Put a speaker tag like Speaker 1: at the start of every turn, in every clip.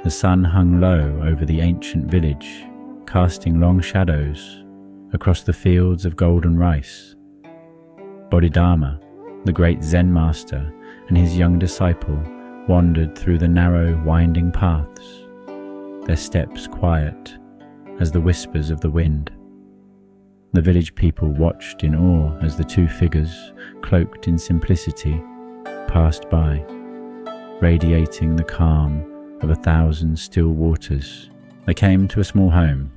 Speaker 1: The sun hung low over the ancient village, casting long shadows across the fields of golden rice. Bodhidharma, the great Zen Master, and his young disciple wandered through the narrow, winding paths, their steps quiet as the whispers of the wind. The village people watched in awe as the two figures, cloaked in simplicity, passed by, radiating the calm of 1,000 still waters. They came to a small home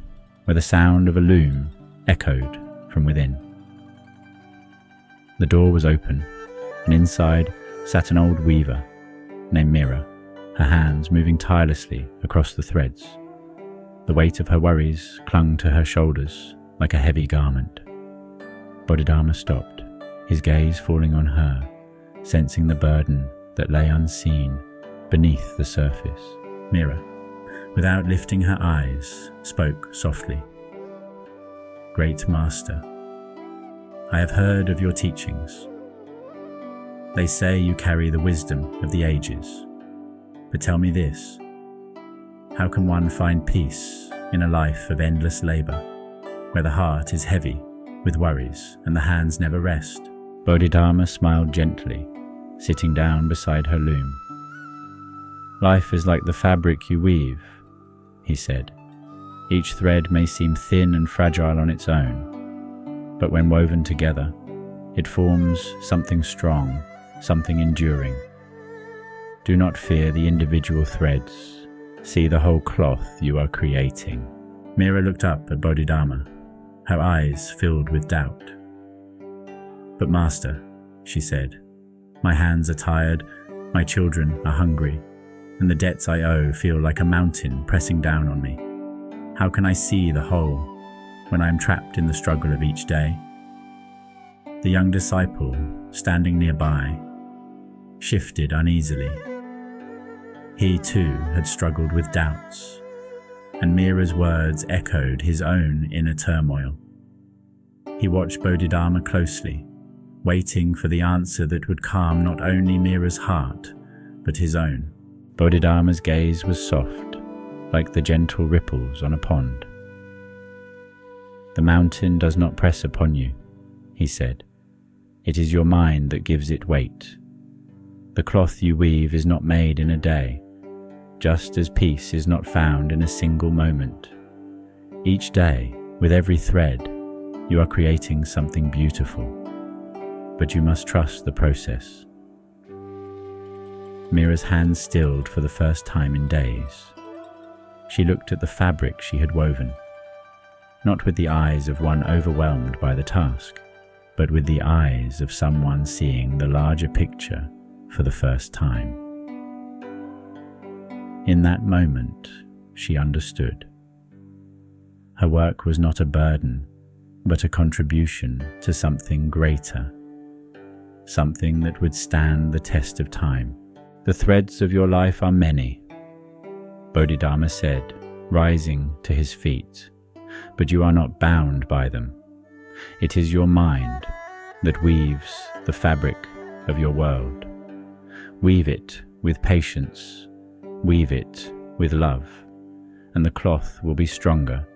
Speaker 1: where the sound of a loom echoed from within. The door was open, and inside sat an old weaver named Mira, her hands moving tirelessly across the threads. The weight of her worries clung to her shoulders like a heavy garment. Bodhidharma stopped, his gaze falling on her, sensing the burden that lay unseen beneath the surface. Mira, without lifting her eyes, spoke softly. "Great Master, I have heard of your teachings. They say you carry the wisdom of the ages. But tell me this, how can one find peace in a life of endless labor, where the heart is heavy with worries and the hands never rest?" Bodhidharma smiled gently, sitting down beside her loom. "Life is like the fabric you weave," he said. "Each thread may seem thin and fragile on its own, but when woven together, it forms something strong, something enduring. Do not fear the individual threads. See the whole cloth you are creating." Mira looked up at Bodhidharma, her eyes filled with doubt. "But Master," she said, "my hands are tired, my children are hungry, and the debts I owe feel like a mountain pressing down on me. How can I see the whole when I am trapped in the struggle of each day?" The young disciple, standing nearby, shifted uneasily. He too had struggled with doubts, and Mira's words echoed his own inner turmoil. He watched Bodhidharma closely, waiting for the answer that would calm not only Mira's heart, but his own. Bodhidharma's gaze was soft, like the gentle ripples on a pond. "The mountain does not press upon you," he said. "It is your mind that gives it weight. The cloth you weave is not made in a day, just as peace is not found in a single moment. Each day, with every thread, you are creating something beautiful, but you must trust the process." Mira's hands stilled for the first time in days. She looked at the fabric she had woven, not with the eyes of one overwhelmed by the task, but with the eyes of someone seeing the larger picture for the first time. In that moment, she understood. Her work was not a burden, but a contribution to something greater, something that would stand the test of time. "The threads of your life are many," Bodhidharma said, rising to his feet, "but you are not bound by them. It is your mind that weaves the fabric of your world. Weave it with patience, weave it with love, and the cloth will be stronger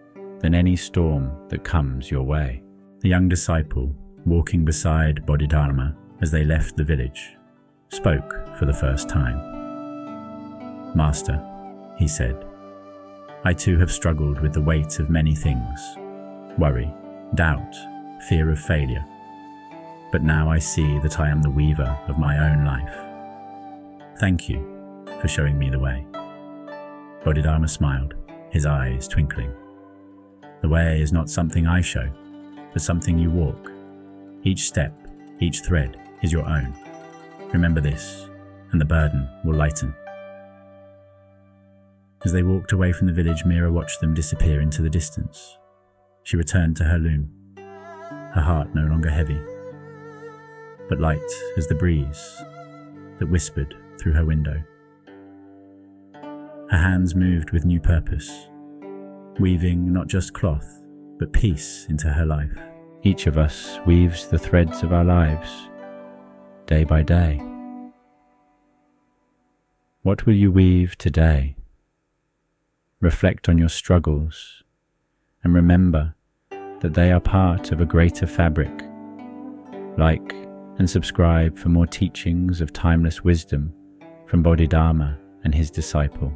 Speaker 1: than any storm that comes your way." The young disciple, walking beside Bodhidharma as they left the village, spoke for the first time. "Master," he said, "I too have struggled with the weight of many things, worry, doubt, fear of failure. But now I see that I am the weaver of my own life. Thank you for showing me the way." Bodhidharma smiled, his eyes twinkling. "The way is not something I show, but something you walk. Each step, each thread is your own. Remember this, and the burden will lighten." As they walked away from the village, Mira watched them disappear into the distance. She returned to her loom, her heart no longer heavy, but light as the breeze that whispered through her window. Her hands moved with new purpose, weaving not just cloth, but peace into her life. Each of us weaves the threads of our lives, day by day. What will you weave today? reflect on your struggles, and remember that they are part of a greater fabric. Like and subscribe for more teachings of timeless wisdom from Bodhidharma and his disciple.